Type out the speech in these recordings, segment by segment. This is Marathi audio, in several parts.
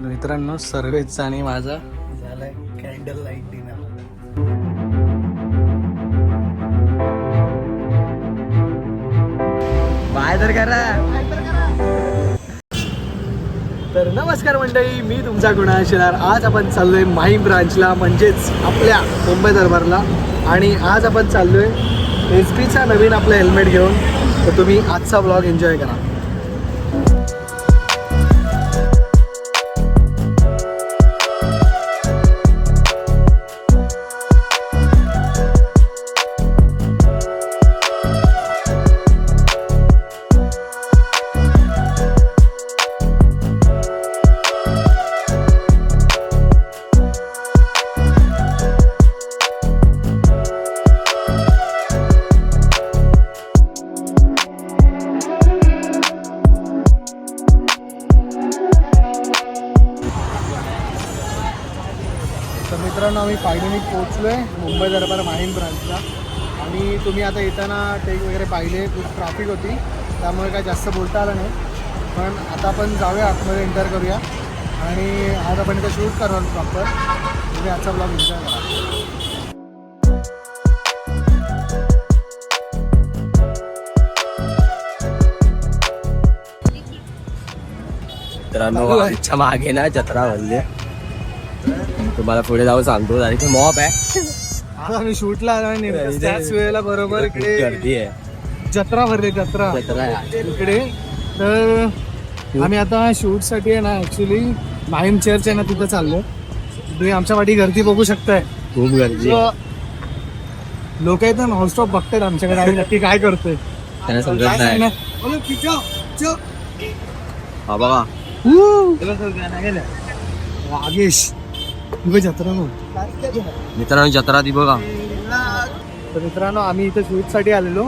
तर मित्रांनो सर्वेचा आणि माझा झालाय कॅन्डल लाईट डिनर. बाय तर करा. तर नमस्कार मंडळी, मी तुमचा गुणा शिरार. आज आपण चाललोय माहीम ब्रांचला, म्हणजेच आपल्या मुंबई दरबारला. आणि आज आपण चाललोय SBचा नवीन आपलं हेल्मेट घेऊन. तर तुम्ही आजचा ब्लॉग एन्जॉय करा. तर मित्रांनो, आम्ही फायनली पोहोचलोय मुंबई दरबार माहीम ब्रांचला. आणि तुम्ही आता येताना टेक वगैरे पाहिले, खूप ट्रॅफिक होती, त्यामुळे काय जास्त बोलता आलं नाही. पण आता आपण जाऊया, आतमध्ये एंटर करूया. आणि आज आपण इथं शूट करणार प्रॉपर. तुम्ही आजचा ब्लॉग एन्जॉय करा. मित्रांनो, आमच्या मागे ना जत्रा भरली. तुम्हाला पुढे जाऊन सांगतो. आणि ते मॉप आहे. आता आम्ही शूटला आलो आणि त्याच वेळेला बरोबर इकडे गर्दी आहे. जत्रा भरली. जत्रा इकडे. तर आम्ही आता शूटसाठी आहे ना, ॲक्च्युली माहीम चर्च आहे ना, तिथं चाललो. तुम्ही आमच्या वाटी गर्दी बघू शकताय. खूप गर्दी. लोक आहेत ना, नॉनस्टॉप बघतात आमच्याकडे आम्ही नक्की काय करतोय. त्यांना समजत नाही. हा बघा वागेश जत्रा. मित्रांनो, जत्रा ती बघा. तर मित्रांनो, आम्ही इथे शूटसाठी आलेलो.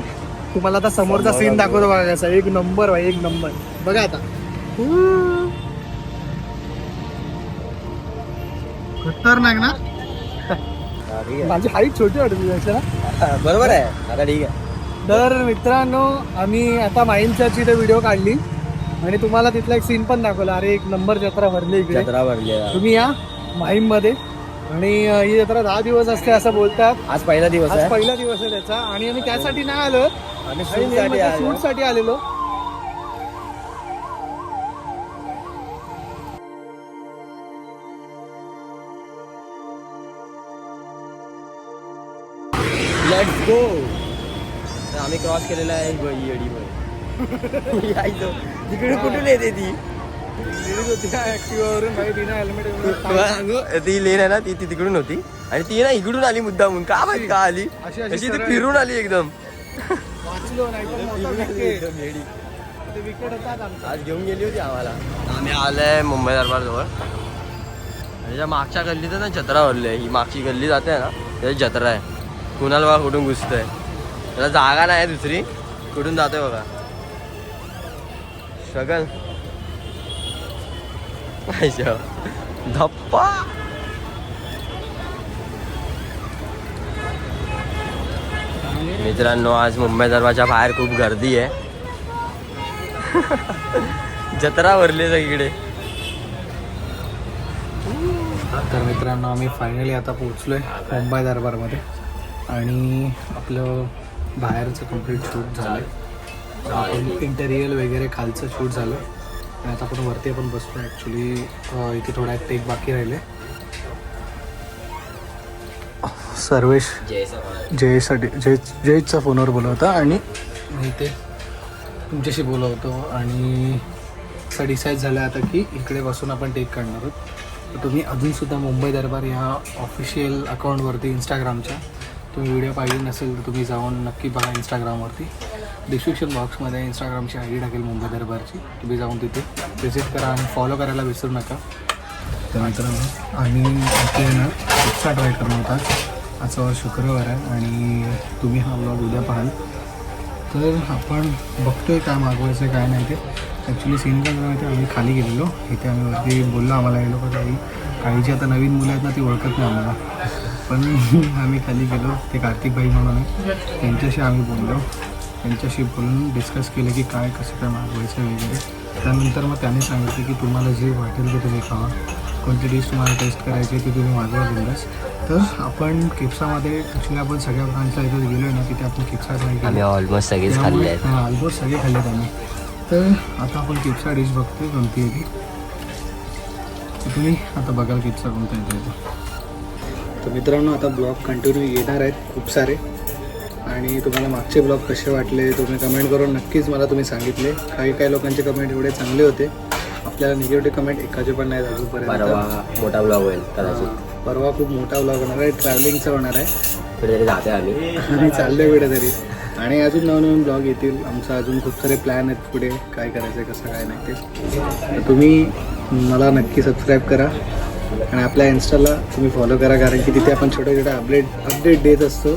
तुम्हाला आता समोरचा सीन दाखवतो बघा कसा. एक नंबर भाई, एक नंबर. बघा आता खतरनाक ना. माझी हाईट छोटी वाटते त्याच्या. बरोबर आहे. आता ठीक आहे. तर मित्रांनो, आम्ही आता माहीम चर्चची इथे व्हिडिओ काढली आणि तुम्हाला तिथला एक सीन पण दाखवला. अरे एक नंबर जत्रा भरली इकडे. जत्रा भरली. तुम्ही या माहीम मध्ये. आणि ही जत्रा 10 दिवस असते असं बोलतात. आज पहिला दिवस आज आहे. पहिला दिवस आहे त्याचा. आणि आम्ही त्यासाठी नाही आलो, आम्ही शूट साठी आलेलो. Let's go. आम्ही क्रॉस केलेला आहे. तिकडे कुठून येते ती? ती लेन आहे ना, ती तिकडून होती. आणि ती ना इकडून आली मुद्दामून. का माहिती का आली अशी? ती फिरून आली एकदम. आज घेऊन गेली होती आम्हाला. आम्ही आलोय मुंबई दरबार जवळ. त्याच्या मागच्या गल्लीत ना जत्रा भरली आहे. ही मागची गल्ली जाते ना, त्याची जत्रा आहे. कुणाला बघा कुठून घुसतंय. त्याला जागा नाही दुसरी. कुठून जातोय बघा. स्ट्रगल धप्पा. मित्रांनो, आज मुंबई दरबारच्या बाहेर खूप गर्दी आहे. जत्रा भरली सगळीकडे. तर मित्रांनो, आम्ही फायनली आता पोहोचलोय मुंबई दरबारमध्ये. आणि आपलं बाहेरचं कम्प्लीट शूट झालं. आपण इंटेरियर वगैरे खालचं शूट झालं. आणि आता आपण वरती आपण बसतो. ॲक्च्युली इथे थोडा एक टेक बाकी राहिले. सर्वेश जयचा फोनवर बोलवता आणि मी इथे तुमच्याशी बोलवतो. आणि असं डिसाईड झालं आता की इकडे बसून आपण टेक काढणार आहोत. तर तुम्ही अजूनसुद्धा मुंबई दरबार या ऑफिशियल अकाउंटवरती इंस्टाग्रामच्या तुम्ही व्हिडिओ पाहिजे नसेल तर तुम्ही जाऊन नक्की बघा इंस्टाग्रामवरती. डिस्क्रिप्शन बॉक्समध्ये इंस्टाग्रामची ID टाकेल मुंबई दरबारची. तुम्ही जाऊन तिथे विजिट करा आणि फॉलो करायला विसरू नका. तर मित्रांनो, आम्ही इथे ना पिझ्झा ट्राय करणार होता. आजचा शुक्रवार आहे आणि तुम्ही हा ब्लॉग उद्या पाहाल. तर आपण बघतोय काय मागवायचं आहे काय नाही ते. ॲक्च्युली सीन काय झाला माहिती, आम्ही खाली गेलेलो. इथे आम्ही वरती बोललो आम्हाला हे लोक काही जी आता नवीन मुलं आहेत ना ती ओळखत नाही आम्हाला. पण आम्ही खाली गेलो. ते कार्तिक भाई म्हणून त्यांच्याशी आम्ही बोललो. त्यांच्याशी बोलून डिस्कस केलं की काय कसं काय मागवायचं वगैरे. त्यानंतर मग त्याने सांगितलं की तुम्हाला जे वाटेल ते तुम्ही खावा, कोणती डिश तुम्हाला टेस्ट करायची ती तुम्ही मागवा बिंदास. तर आपण किप्सामध्ये ॲक्च्युली आपण सगळ्या ब्रांचला इथे गेलो ना, तिथे आपण किप्सा ट्राय आम्ही ऑलमोस्ट सगळेच खाल्ले आहेत. हां ऑलमोस्ट सगळे खाल्लेत आम्ही. तर आता आपण किप्सा डिश बघतोय कोणती आहे ती. तुम्ही आता बघाल किप्सा कोणता येतो. तर मित्रांनो आता ब्लॉग कंटिन्यू येणार आहेत खूप सारे, आणि तुम्हाला मागचे ब्लॉग कसे वाटले तुम्ही कमेंट करून नक्कीच मला तुम्ही सांगितले. काही लोकांचे कमेंट एवढे चांगले होते, आपल्याला निगेटिव्ह कमेंट एकाचे पण नाही अजूनपर्यंत. परवा मोठा ब्लॉग होईल कदाचित. परवा खूप मोठा ब्लॉग होणार आहे, ट्रॅव्हलिंगचा होणार आहे. कुठेतरी जाते आम्ही आणि चाललोय कुठेतरी, आणि अजून नवनवीन ब्लॉग येतील. आमचा अजून खूप सारे प्लॅन आहेत पुढे काय करायचं आहे कसं काय नाही ते. तर तुम्ही मला नक्की सबस्क्राईब करा आणि आपल्या इन्स्टाला तुम्ही फॉलो करा, कारण की तिथे आपण छोटे छोटे अपडेट देत असतो.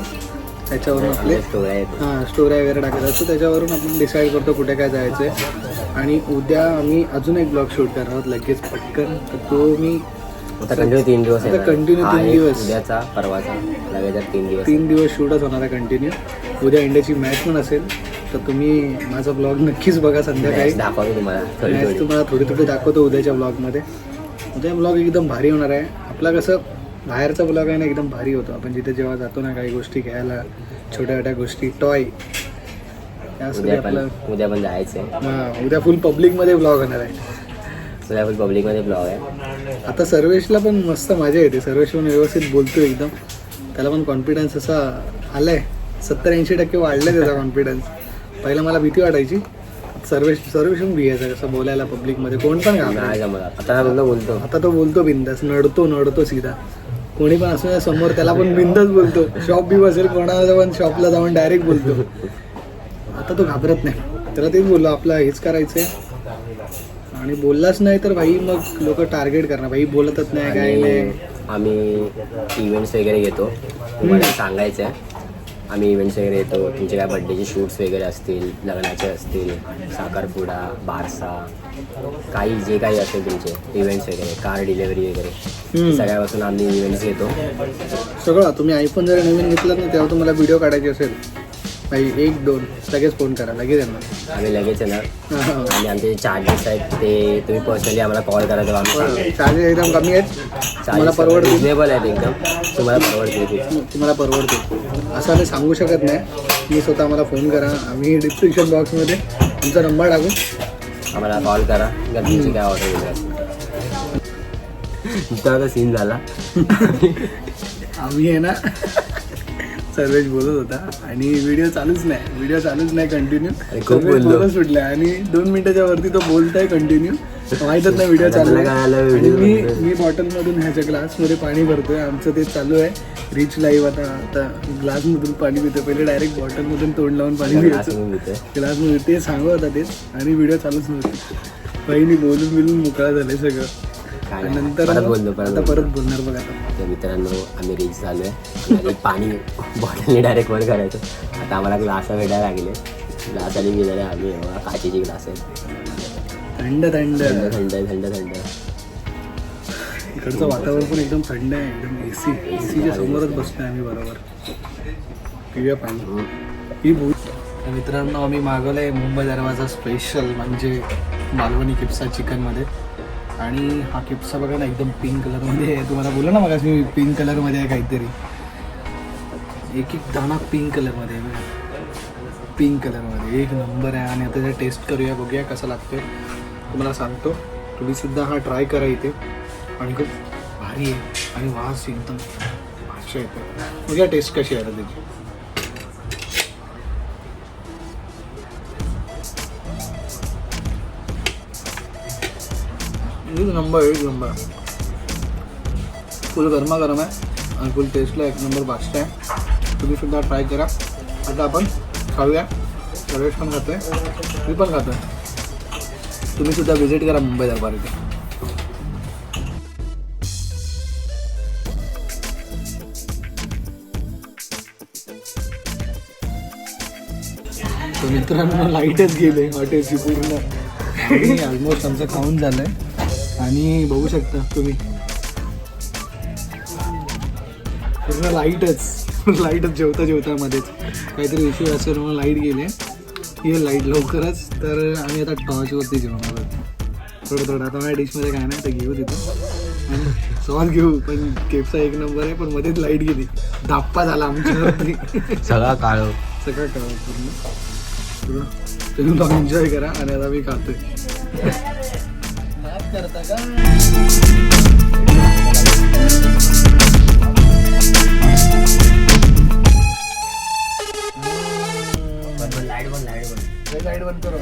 त्याच्यावरून आपले स्टोऱ्या वगैरे टाकत असतो, त्याच्यावरून आपण डिसाईड करतो कुठे काय जायचं आहे. आणि उद्या आम्ही अजून एक ब्लॉग शूट करणार आहोत लगेच पटकन. तर तो मी आता कंटिन्यू 3 दिवस आहे. कंटिन्यू 3 दिवस, उद्याचा परवाचा लगेच 3 दिवस शूटच होणार आहे कंटिन्यू. उद्या इंडियाची मॅच पण असेल, तर तुम्ही माझा ब्लॉग नक्कीच बघा संध्याकाळी. दाखवतो तुम्हाला मॅच तुम्हाला थोडी दाखवतो उद्याच्या ब्लॉगमध्ये. उद्या ब्लॉग एकदम भारी होणार आहे. आपला कसं बाहेरचा ब्लॉग आहे ना एकदम भारी होतो. आपण जिथे जेव्हा जातो ना काही गोष्टी घ्यायला, छोट्या छोट्या गोष्टी टॉय, उद्या पण जायचं आहे. हां उद्या फुल पब्लिकमध्ये ब्लॉग होणार आहे. उद्या फुल पब्लिकमध्ये ब्लॉग आहे. आता सर्वेशला पण मस्त मजा येते. सर्वेश पण व्यवस्थित बोलतो एकदम, त्याला पण कॉन्फिडन्स असा आला आहे. 70-80% वाढलं त्याचा कॉन्फिडन्स. पहिला मला भीती वाटायची, सर्वेश पण भियायचा कसं बोलायला पब्लिकमध्ये. कोण पण आता तो बोलतो बिंदास, नडतो सीधा. कोणी पण असं समोर त्याला पण बिंदास बोलतो. शॉप बी बसेल कोणाला पण शॉपला जाऊन डायरेक्ट बोलतो. आता तो घाबरत नाही. त्याला तेच बोललो आपलं हेच करायचं आहे, आणि बोललाच नाही तर भाई मग लोक टार्गेट करणार. भाई बोलतच नाही काय नाही. आम्ही इव्हेंट्स वगैरे घेतो, तुम्हाला सांगायचं आहे. आम्ही इव्हेंट्स वगैरे येतो. तुमचे काय बड्डेचे शूट्स वगैरे असतील, लग्नाचे असतील, साखरपुडा, बारसा, काही जे काही असेल तुमचे इव्हेंट्स वगैरे, कार डिलेव्हरी वगैरे, सगळ्यापासून आम्ही इव्हेंट्स घेतो सगळं. तुम्ही आयफोन जर नवीन घेतलात ना तेव्हा तुम्हाला व्हिडिओ काढायचे असेल भाई 1-2 लगेच फोन करा, लगेच येणार. आम्ही लगेच येणार. आणि आमचे चार्जेस आहेत ते तुम्ही पर्सनली आम्हाला कॉल करा तेव्हा आम्ही. चार्जेस एकदम कमी आहेत, तुम्हाला परवडतील. रिजनेबल आहेत एकदम, तुम्हाला परवडतील. असं आम्ही सांगू शकत नाही. मी स्वतः आम्हाला फोन करा, आम्ही डिस्क्रिप्शन बॉक्समध्ये तुमचा नंबर टाकू, आम्हाला कॉल करा जर तुमची काय ऑर्डर वगैरे असेल. आता सीन झाला. आम्ही आहे ना सर्वेश बोलत होता आणि व्हिडिओ चालूच नाही कंटिन्यू. बोलत सुटलाय आणि 2 मिनिटाच्या वरती तो बोलताय कंटिन्यू, माहीतच नाही व्हिडिओ चालू आहे. आणि मी बॉटलमधून ह्याच्या ग्लासमध्ये पाणी भरतोय. आमचं ते चालू आहे रिच लाईव्ह. आता ग्लासमधून पाणी पितो. पहिले डायरेक्ट बॉटलमधून तोंड लावून पाणी पितो ग्लासमध्ये. ते सांगत होता तेच, आणि व्हिडिओ चालूच नव्हती. बहिणी बोलून मोकळा झाले सगळं. नंतर आता परत बोलणार बघा. आता मित्रांनो आम्ही रीच झालो आहे. पाणी बॉटलने डायरेक्ट वर करायचं. आता आम्हाला ग्लास भेटायला लागले. ग्लास आली गेलेले आम्ही काचेची ग्लास आहे. थंड इकडचं वातावरण पण एकदम थंड आहे. एकदम एसीच्या समोरच बसतोय आम्ही. बरोबर पिऊया पाणी. ही मित्रांनो आम्ही मागवलं आहे मुंबई दरवाजा स्पेशल, म्हणजे मालवणी किप्सा चिकनमध्ये. आणि हा किप्सा बघा ना एकदम पिंक कलरमध्ये आहे. तुम्हाला बोला ना मग मी पिंक कलरमध्ये आहे काहीतरी. एक दाणा पिंक कलरमध्ये आहे. पिंक कलरमध्ये एक नंबर आहे. आणि आता जर टेस्ट करूया, बघूया कसा लागतोय. तुम्हाला सांगतो, तुम्हीसुद्धा हा ट्राय करा इथे. आणि खूप भारी आहे आणि वास एकदम भाषा येतो. बघूया टेस्ट कशी आहे त्याची. एक नंबर फुल गरमागरम आहे आणि फुल टेस्टला एक नंबर भाषा आहे. तुम्ही सुद्धा ट्राय करा. आता आपण खाऊया. सर्वेश पण खातोय, मी पण खातोय. तुम्ही सुद्धा व्हिजिट करा मुंबई दरबार इथे. तर मित्रांनो लाईटच गेले हॉटेलची पूर्ण. आणि ऑलमोस्ट आमचं खाऊन झालंय. आणि बघू शकता तुम्ही पूर्ण लाईटच जेवता मध्येच काहीतरी इश्यू असेल म्हणून लाईट गेले. ये लाईट लवकरच. तर आम्ही आता टॉर्चवरती जेवणार आहोत थोडं. आता माझ्या डिशमध्ये काय नाही ते घेऊ तिथं सॉस घेऊ. पण केपचा एक नंबर आहे, पण मध्येच लाईट गेली. धाप्पा झाला आमच्यावरती. सगळा काळ सगळं कळलं पूर्ण. तुम्ही ब्लॉग एन्जॉय करा. आणि आता मी खातोय. करता का लाइट बंद करो.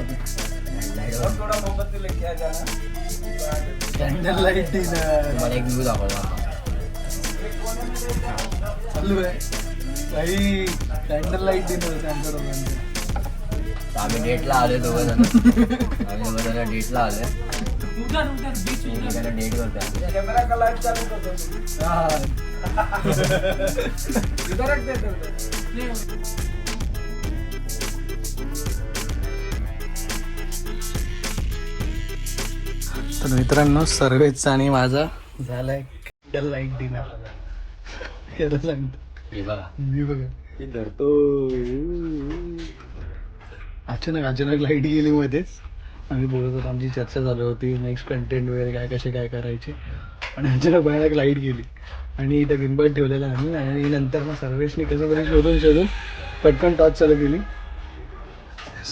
कॅन्डल लाईट डिनर मला एक व्ह्यू दाखवला चालू आहे. काही कॅन्डल लाईट डिनर त्यांच्या दोघांचं. आम्ही डेटला आले दोघं जण. आम्ही दोघं जण डेटला आले. डेट करतो. कॅमेरा का लाईट चालू करतो. तर मित्रांनो सर्वेचा आणि माझा झालाय कॅन्डल लाईट डिनर. याला सांगतो मी बघा धरतो. अचानक लाईट गेली मध्येच. आम्ही बोलत होतो, आमची चर्चा चालू होती नेक्स्ट कंटेंट वगैरे काय कसे काय करायचे. आणि अचानक भयानक लाईट गेली आणि इथं गिम्बल ठेवलेला आम्ही. आणि नंतर मग सर्वेशने कसं तरी शोधून पटकन टॉर्च चालू केली.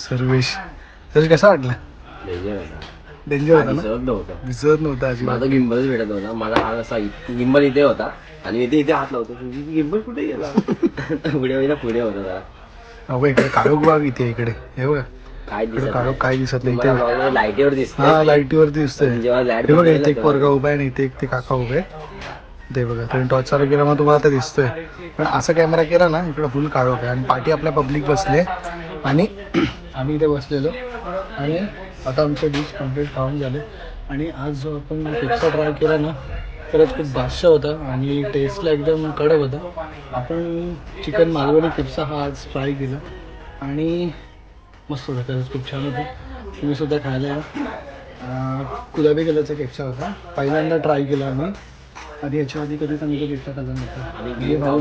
सर्वेश कसा वाटला? डेंजर होता ना? दिसत नव्हता माझा गिम्बलच भेटत होता. माझा हात असा गिम्बल इथे होता आणि इथे हात लावतो. गिम्बल कुठे गेला? पुढे होता. अहो इकडे काळोख बाग इथे इकडे हे बघा. काय दिसत काळोख काय दिसत नाही इथे. लाईटीवर दिसत. हा लाईटीवरती दिसतंय. जेव्हा लाईट हे बघा इथे एक पोरगा उभा आहे आणि इथे एक ते काका उभे आहे. ते बघा तुम्ही टॉर्च चालू केला मग तुम्हाला आता दिसतोय. पण असा कॅमेरा केला ना इकडे फुल काळोख आहे. आणि पाठी आपल्या पब्लिक बसले आणि आम्ही इथे बसलेलो. आणि आता आमचं डिश कम्प्लीट खाऊन झाले. आणि आज जो आपण पिझ्झा ट्राय केला ना खरंच खूप बादशाह होता आणि टेस्टला एकदम कडक होता. आपण चिकन मालवणी पिझ्झा हा आज ट्राय केला आणि मस्त होता. खरंच खूप छान होतं. तुम्ही सुद्धा खायला या. गुलाबी कलरचा पिझ्झा होता. पहिल्यांदा ट्राय केला आम्ही. आधी याच्या आधी कधीच आम्ही तो पिझ्झा खाल्ला नव्हता. हे भाऊ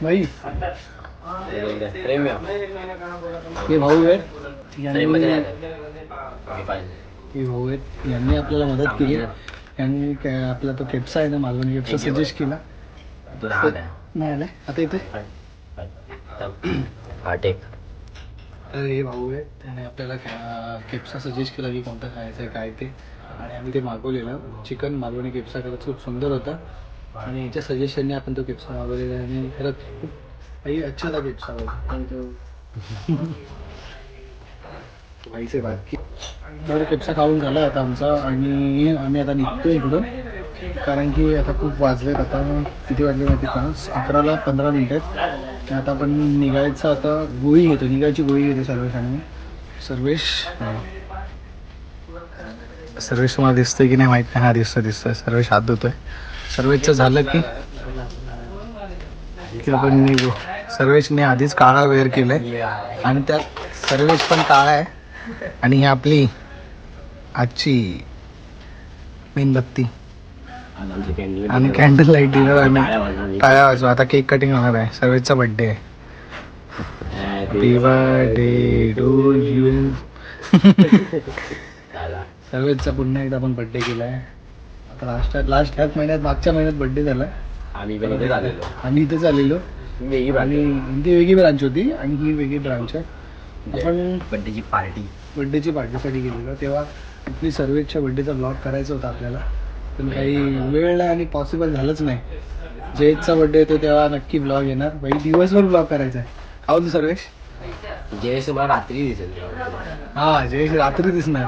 भाई हे भाऊ आहेत. हे भाऊ आहेत. यांनी आपल्याला मदत केली. यांनी आपला तो केप्सा आहे ना मालवणी केप्सा सजेस्ट केला. नाही आलाय आता इथे. तर हे भाऊ आहे. त्याने आपल्याला केप्सा सजेस्ट केला की कोणता खायचं आहे काय ते. आणि आम्ही ते मागवलेलं चिकन मालवणी केप्सा. खरंच खूप सुंदर होता. आणि याच्या सजेशनने आपण तो केप्सा मागवलेला आहे. आणि खरंच खूप काही अच्छा था केप्सा होता. व्हायचे बाकी तर केप्सा खाऊन झाला आता आमचा. आणि आम्ही आता निघतो इकडून कारण की आता खूप वाजलेत. आता किती वाजले माहिती का? 11:15 आहेत. आता आपण निघायचं. आता गोळी घेतो. निघायची गोळी घेते सर्वेश आणि सर्वेश तुम्हाला दिसतंय की नाही माहित नाही. हा दिसतोय. सर्वेश हात धुतोय. सर्वेशचं झालं की आपण निघू. सर्वेशने आधीच काळा वेअर केलाय आणि त्यात सर्वेश पण काळा आहे. आणि ही आपली आजची मेणबत्ती आणि कॅन्डल लाईट डिनर. आम्ही टाळ्या वाजवू. आता केक कटिंग होणार आहे. सर्वेशचा बर्थडे आहे. Happy birthday to you. सर्वेशचा पुन्हा एकदा आपण बर्थडे केला आहे. आता लास्ट ह्याच महिन्यात मागच्या महिन्यात बर्थडे झाला. आम्ही इथेच आलेलो. आणि ती वेगळी ब्रांच होती आणि ही वेगळी ब्रांच आहे. आपण बर्थडेची पार्टीसाठी गेलेलो. तेव्हा आपली सर्वेच्या बर्थडेचा ब्लॉग करायचा होता आपल्याला. पण काही वेळ नाही आणि पॉसिबल झालंच नाही. जयेशचा बर्थडे येतो तेव्हा नक्की ब्लॉग येणार. भाई दिवसभर ब्लॉग करायचा आहे. आवडतो सर्वेश? जयेश रात्री दिसेल. हा जयेश रात्री दिसणार.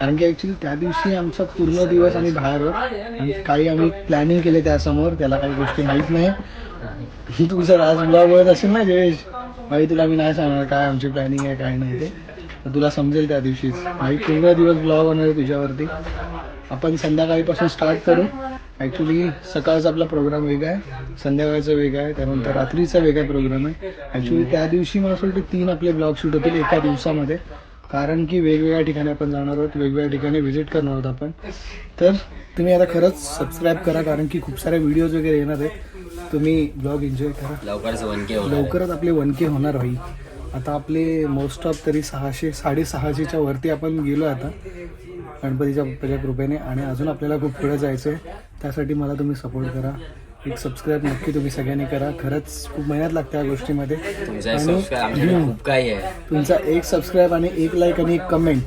कारण की ॲक्च्युली त्या दिवशी आमचा पूर्ण दिवस आम्ही बाहेर आणि काही आम्ही प्लॅनिंग केले त्यासमोर. त्याला काही गोष्टी माहीत नाही. तू जर आज ब्लॉग बघत असेल ना जयेश भाई तुला मी नाही सांगणार काय आमची प्लॅनिंग आहे काय नाही ते. तर तुला समजेल त्या दिवशीच. भाई पूर्ण दिवस ब्लॉग होणार आहे तुझ्यावरती. आपण संध्याकाळीपासून स्टार्ट करू. ॲक्च्युली सकाळचा आपला प्रोग्राम वेगळा आहे. संध्याकाळचा वेगळा आहे. त्यानंतर रात्रीचा वेगळा प्रोग्राम आहे. ॲक्च्युली त्या दिवशी मला असं वाटतं 3 आपले ब्लॉग शूट होतील एका दिवसामध्ये. कारण की वेगवेगळ्या ठिकाणी आपण जाणार आहोत. वेगवेगळ्या ठिकाणी व्हिजिट करणार आहोत आपण. तर तुम्ही आता खरंच सबस्क्राईब करा कारण की खूप सारे व्हिडिओज वगैरे येणार आहेत. तुम्ही ब्लॉग एन्जॉय करा. लवकरच 1K लवकरच आपले 1K होणार भाई. आता आपले मोस्ट ऑफ तरी 600 650च्या वरती आपण गेलो आता गणपतीच्या बाप्पाच्या कृपेने. आणि अजून आपल्याला खूप पुढे जायचं आहे. त्यासाठी मला तुम्ही सपोर्ट करा. एक सबस्क्राईब नक्की तुम्ही सगळ्यांनी करा. खरंच खूप मेहनत लागते या गोष्टीमध्ये. आणि खूप काही आहे. तुमचा एक सबस्क्राईब आणि एक लाईक आणि एक कमेंट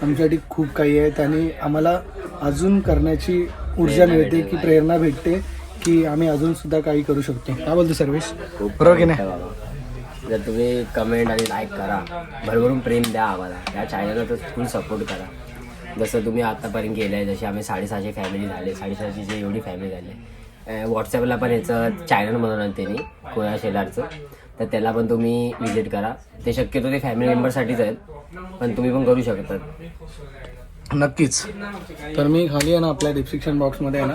आमच्यासाठी खूप काही आहे. त्याने आम्हाला अजून करण्याची ऊर्जा मिळते, की प्रेरणा भेटते, की आम्ही अजून सुद्धा काही करू शकतो. काय बोलतो सर्वेश, बरोबर की नाही? जर तुम्ही कमेंट आणि लाईक करा, भरभरून प्रेम द्या आम्हाला, या चॅनलला तर फुल सपोर्ट करा. जसं तुम्ही आत्तापर्यंत केलं आहे, जसे आम्ही 650 फॅमिली झाले, 650ची एवढी फॅमिली झाली. व्हॉट्सॲपला पण याचं चॅनल बनवलं त्यांनी कोया शेलारचं, तर त्याला पण तुम्ही विजिट करा. ते शक्यतो ते फॅमिली मेंबरसाठीच आहेत, पण तुम्ही पण करू शकतात. नक्कीच. तर मी खाली आहे ना आपल्या डिस्क्रिप्शन बॉक्समध्ये आहे ना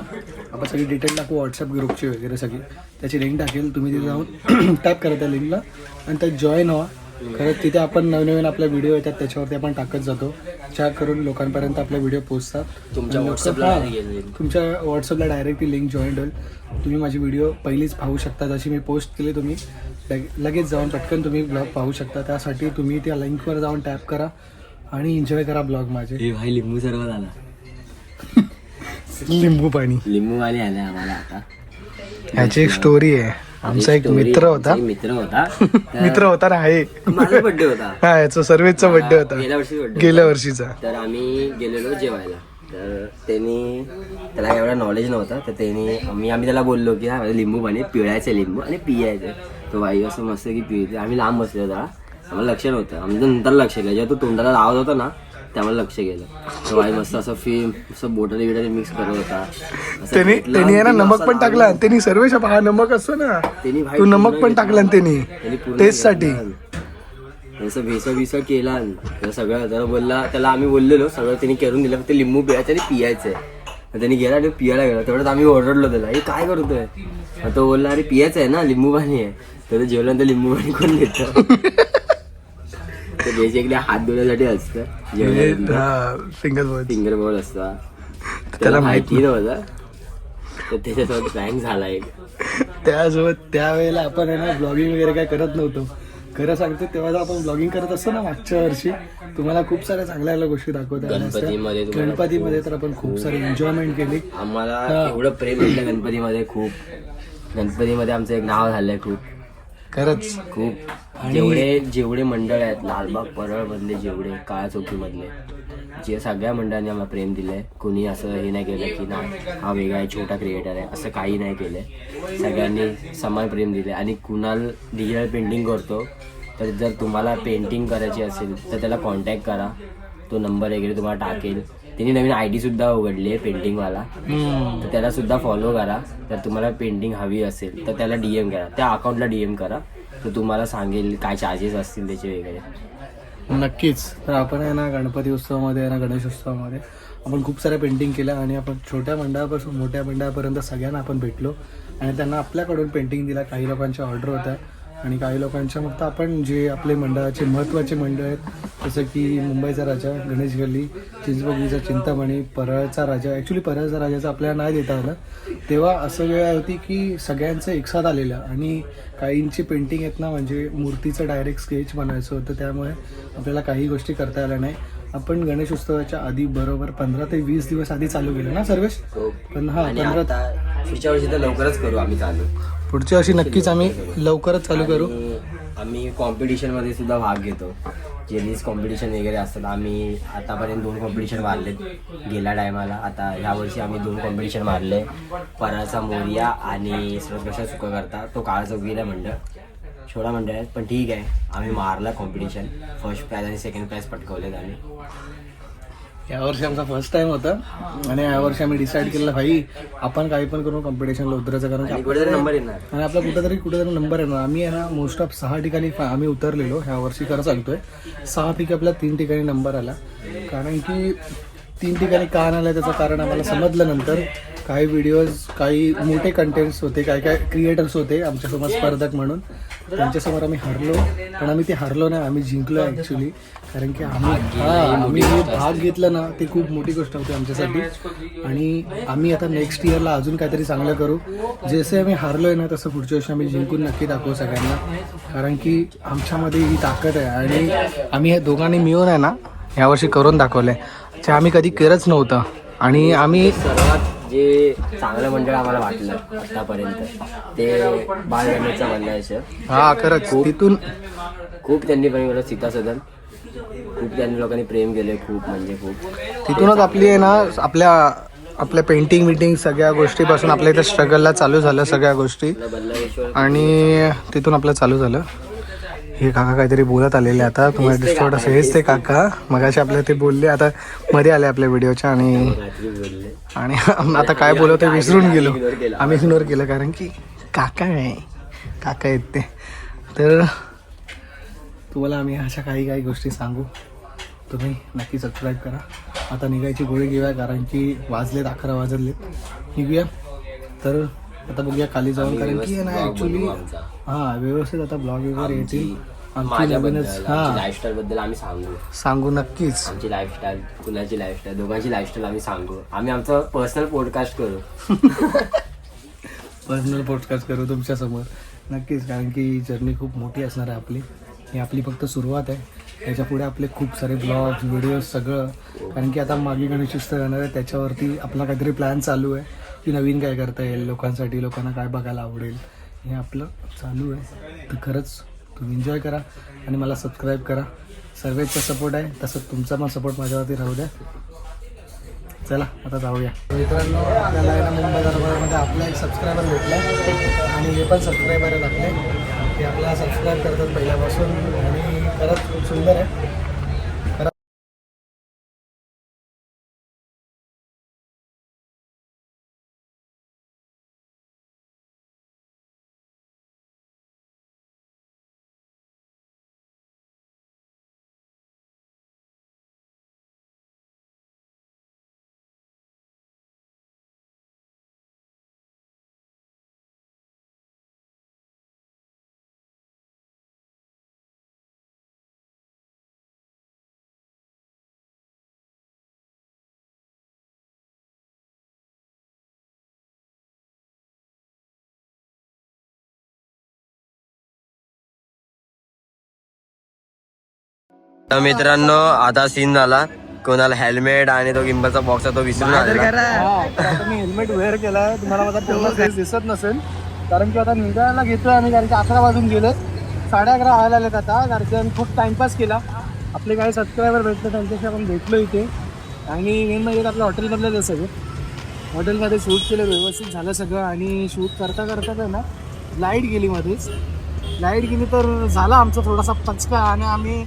आपण सगळी डिटेल टाकू, व्हॉट्सअप ग्रुपची वगैरे सगळी त्याची लिंक टाकेल. तुम्ही तिथे जाऊन टॅप करा त्या लिंकला आणि त्यात जॉईन व्हा. खरंच तिथे आपण नवनवीन आपल्या व्हिडिओ येतात त्याच्यावरती आपण टाकत जातो, ज्या करून लोकांपर्यंत आपले व्हिडिओ पोहोचतात. तुमच्या व्हॉट्सअपला डायरेक्टली लिंक जॉईन होईल. तुम्ही माझी व्हिडिओ पहिलीच पाहू शकता. जशी मी पोस्ट केली तुम्ही लगेच जाऊन पटकन तुम्ही ब्लॉग पाहू शकता. त्यासाठी तुम्ही त्या लिंकवर जाऊन टॅप करा आणि एन्जॉय करा ब्लॉग माझे. भाई लिंबू सर्व झाला. लिंबू पाणी, लिंबू पाणी आलं आम्हाला आता. ह्याची एक स्टोरी आहे. आमचा एक मित्र होता मित्र होता ना, आहे माझा बर्थडे होता. हा, याचा सर्वेचा बर्थडे होता गेल्या वर्षीचा. तर आम्ही गेलेलो जेवायला. तर त्याला एवढा नॉलेज नव्हता, तर आम्ही त्याला बोललो की हा लिंबू पाणी पिळायचं लिंबू आणि पियायचं. तो बाई असं मस्त की पिळते. आम्ही लांब बसलो होता, आम्हाला लक्ष नव्हतं. आमचं नंतर लक्ष गेलं, जेव्हा तो तोंडाला लावत होता ना त्यामुळे लक्ष गेलं. तो बाई मस्त असं असं बोटाने बिटाने मिक्स करत होता. त्यांनी ना नमक पण टाकला. त्यांनी सर्वेश हा नमक असतो ना, तू नमक पण टाकला त्यांनी टेस्ट साठी. असं भेसा केला सगळं. त्याला बोलला, त्याला आम्ही बोललेलो सगळं त्यांनी करून दिलं, फक्त लिंबू पियायचं आणि पियायचंय. त्यांनी गेला आणि पियायला गेला. तेवढ्यात आम्ही ओरडलो त्याला, हे काय करतोय. तो बोलला अरे पियायचं आहे ना, लिंबू पाणी आहे. तर जेवल्यानंतर लिंबू पाणी कोण देतं. ते बेसिकली हात धुण्यासाठी असतं, फिंगर बॉल असता. त्याला माहिती नव्हतं, तर त्याच्यासोबत प्रँक झाला एक. त्यासोबत त्यावेळेला आपण आहे ना ब्लॉगिंग वगैरे काय करत नव्हतो. खरं सांगतो, तेव्हा आपण ब्लॉगिंग करत असतो ना मागच्या वर्षी, तुम्हाला खूप साऱ्या चांगल्या गोष्टी दाखवतात. गणपतीमध्ये तर आपण खूप सारी एन्जॉयमेंट केली. आम्हाला एवढं प्रेम भेटलं गणपतीमध्ये. गणपतीमध्ये आमचं एक नाव झालंय खूप. खरंच खूप. जेवढे मंडळ आहेत, लालबाग परळ मधले, जेवढे काळा चौकी मधले, जे सगळ्या मंडळांनी आम्हाला प्रेम दिलंय. कोणी असं हे नाही केलं की ना हा वेगळा आहे, छोटा क्रिएटर आहे, असं काही नाही केलंय. सगळ्यांनी समान प्रेम दिले. आणि कुणाल डिजिटल पेंटिंग करतो, तर जर तुम्हाला पेंटिंग करायची असेल तर त्याला कॉन्टॅक्ट करा. तो नंबर वगैरे तुम्हाला टाकेल. त्यांनी नवीन ID सुद्धा उघडली आहे पेंटिंगवाला, तर त्याला सुद्धा फॉलो करा. जर तुम्हाला पेंटिंग हवी असेल तर त्याला DM करा, त्या अकाउंटला DM करा, तर तुम्हाला सांगेल काय चार्जेस असतील त्याचे वगैरे. नक्कीच. तर आपण आहे ना गणपती उत्सवामध्ये ना गणेश उत्सवामध्ये आपण खूप साऱ्या पेंटिंग केल्या आणि आपण छोट्या मंडळापासून मोठ्या मंडळापर्यंत सगळ्यांना आपण भेटलो आणि त्यांना आपल्याकडून पेंटिंग दिला. काही लोकांच्या ऑर्डर होत्या आणि काही लोकांच्या फक्त आपण जे आपले मंडळाचे महत्त्वाचे मंडळ आहेत, जसं की मुंबईचा राजा, गणेश गल्ली, चिंचबोगीचा चिंतामणी, परळचा राजा. ॲक्च्युली परळचा राजाचं आपल्याला नाही देता आलं. तेव्हा असं वेळ होती की सगळ्यांचं एकसाथ आलेलं आणि काहींची पेंटिंग आहेत ना, म्हणजे मूर्तीचं डायरेक्ट स्केच बनवायचं होतं, त्यामुळे आपल्याला काही गोष्टी करता आल्या नाही. आपण गणेश उत्सवाच्या आधी बरोबर 15 ते 20 दिवस आधी चालू केलं ना सर्वेश. पण हा 15 पुढच्या वर्षी तर लवकरच करू आम्ही चालू. पुढच्या वर्षी नक्कीच आम्ही लवकरच चालू करू. आम्ही कॉम्पिटिशनमध्ये सुद्धा भाग घेतो, जेलीज कॉम्पिटिशन वगैरे असतात. आम्ही आतापर्यंत 2 कॉम्पिटिशन मारलेत गेल्या टायमाला. आता ह्या वर्षी आम्ही 2 कॉम्पिटिशन मारले, पराचा मोरिया आणि कशा सुका करता. तो काळा चौकीला मंडळ, छोटा मंडळ आहे पण ठीक आहे. आम्ही मारला कॉम्पिटिशन, फर्स्ट प्राईज आणि सेकंड प्राईज पटकवलेत आम्ही. यावर्षी आमचा फर्स्ट टाइम होता आणि यावर्षी आम्ही डिसाईड केलं भाई आपण काही पण करू कॉम्पिटिशनला उतरायचं, कारण कुठेतरी नंबर येणार आणि आपला कुठेतरी नंबर येणार. आम्ही आहे ना मोस्ट ऑफ 6 ठिकाणी आम्ही उतरलेलो ह्या वर्षी खरं सांगतोय. 6 पैकी आपला 3 ठिकाणी नंबर आला. कारण की 3 ठिकाणी का आला त्याचं कारण आम्हाला समजलं नंतर काही व्हिडिओज, काही मोठे कंटेंट्स होते, काही काही क्रिएटर्स होते आमच्यासमोर स्पर्धक म्हणून. त्यांच्यासमोर आम्ही हरलो, पण आम्ही ते हरलो नाही, आम्ही जिंकलो ॲक्च्युली. कारण की आम्ही जे भाग घेतला ना ते खूप मोठी गोष्ट होती आमच्यासाठी. आणि आम्ही आता नेक्स्ट इयरला अजून काहीतरी चांगलं करू. जसे आम्ही हरलो आहे ना तसं पुढच्या वर्षी आम्ही जिंकून नक्की दाखवू सगळ्यांना. कारण की आमच्यामध्ये ही ताकद आहे आणि आम्ही हे दोघांनी मिळून आहे ना यावर्षी करून दाखवलं आहे, जे आम्ही कधी केलंच नव्हतं. आणि आम्ही सर्वात जे चांगलं मंडळ आम्हाला वाटलं आतापर्यंत ते बाळगणेचं मंडळाचं. हा खरंच तिथून खूप त्यांनी पण मला सीता सदन खूप त्यांनी लोकांनी प्रेम केले, खूप म्हणजे खूप. तिथूनच आपली आहे ना आपल्या पेंटिंग मिटिंग सगळ्या गोष्टीपासून आपल्या इथं स्ट्रगलला चालू झालं सगळ्या गोष्टी. आणि तिथून आपलं चालू झालं. हे काका काहीतरी बोलत आलेले आता तुम्हाला डिस्टॉर्ट असं. हेच ते काका मगाशी आपल्या ते बोलले, आता मध्ये आले आपल्या व्हिडिओच्या. आणि आता काय बोलत ते विसरून गेलो आम्ही. इग्नोर केलं कारण की काका आहेत ते. तर तुम्हाला आम्ही अशा काही गोष्टी सांगू, तुम्ही नक्की सबस्क्राईब करा. आता निघायची गोळी घेऊया कारण की 11 वाजलेत. निघूया. तर आता बघूया खाली जाऊन, कारण की आहे ना ॲक्च्युली व्यवस्थित आता ब्लॉग वगैरे येतील. आमची नवीनच लाईफस्टाईल बद्दल आम्ही सांगू नक्कीच. आमची लाईफस्टाईल, कुणाची लाईफस्टाईल, दोघांची लाईफस्टाईल आम्ही सांगू. आम्ही आमचं पर्सनल पॉडकास्ट करू. पर्सनल पॉडकास्ट करू तुमच्यासमोर नक्कीच. कारण की जर्नी खूप मोठी असणार आहे आपली. ही आपली फक्त सुरुवात आहे. याच्या पुढे आपले खूप सारे ब्लॉग्स, व्हिडिओज सगळं. कारण की आता मागे गणेशोत्सव येणार आहे, त्याच्यावरती आपला काहीतरी प्लॅन चालू आहे की नवीन काय करता येईल लोकांसाठी, लोकांना काय बघायला आवडेल, हे आपलं चालू आहे. तर खरंच तुम्ही एन्जॉय करा आणि मला सबस्क्राईब करा. सर्वेचा सपोर्ट आहे तसंच तुमचा पण सपोर्ट माझ्यावरती राहू द्या. चला आता जाऊया. मित्रांनो आपल्याला आहे ना मुंबई दरबारमध्ये आपला एक सबस्क्रायबर भेटला आणि हे पण सबस्क्रायबर आहेत आपले. ते आपल्याला सबस्क्राईब करतात पहिल्यापासून आणि खरंच खूप सुंदर आहे. तर मित्रांनो आता सीन झाला. कोणाला हेल्मेट आणि तो गिंबलचा बॉक्स तो विसरून आलेला. तर आता मी हेल्मेट वेअर केला आहे. तुम्हाला माझा तेवढा फेस दिसत नसेल कारण की आता निघायला घेतोय आम्ही. कारण की 11 वाजून गेले, 11:30 व्हायला आलेत आता. कारण की आम्ही खूप टाइमपास केला. आपले काही सबस्क्रायबर भेटले त्यांच्याशी आपण भेटलो इथे. आणि मेन म्हणजे आपल्या हॉटेलमधलं सगळं हॉटेलमध्ये शूट केलं, व्यवस्थित झालं सगळं. आणि शूट करता काय ना लाईट गेली मध्येच. लाईट गेली तर झाला आमचा थोडासा पचका. आणि आम्ही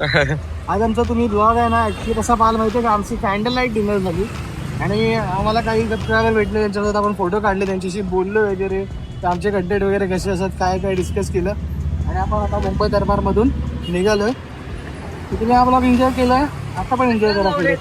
आज आमचा तुम्ही ब्लॉग आहे ना ॲक्च्युली कसा पाहायला माहिती आहे का, आमची कॅन्डल लाईट डिनर झाली. आणि आम्हाला काही सबस्क्रायबर भेटले, त्यांच्यासोबत आपण फोटो काढले, त्यांच्याशी बोललो वगैरे. तर आमचे कंटेंट वगैरे कसे असतात काय डिस्कस केलं. आणि आपण आता मुंबई दरबारमधून निघालो आहे. तुम्ही हा ब्लॉग एन्जॉय केला आहे, आता पण एन्जॉय करा पुढे.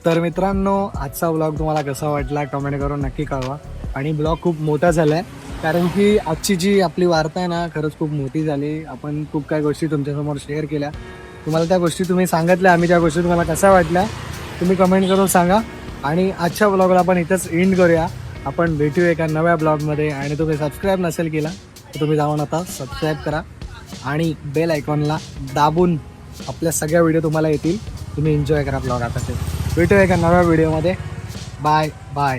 तर मित्रांनो आजचा व्लॉग तुम्हाला कसा वाटला कमेंट करून नक्की कळवा. आणि ब्लॉग खूप मोठा झाला आहे कारण की आजची जी आपली वार्ता आहे ना खरंच खूप मोठी झाली. आपण खूप काही गोष्टी तुमच्यासमोर शेअर केल्या. तुम्हाला त्या गोष्टी तुम्ही सांगितल्या, आम्ही त्या गोष्टी तुम्हाला कशा वाटल्या तुम्ही कमेंट करून सांगा. आणि आजच्या ब्लॉगला आपण इथंच एंड करूया. आपण भेटूया एका नव्या ब्लॉगमध्ये. आणि तुम्ही सबस्क्राईब नसेल केला तर तुम्ही जाऊन आता सबस्क्राईब करा आणि बेल आयकॉनला दाबून आपल्या सगळ्या व्हिडिओ तुम्हाला येतील. तुम्ही एन्जॉय करा ब्लॉग. आता ते भेटूया एका नव्या व्हिडिओमध्ये. Bye bye.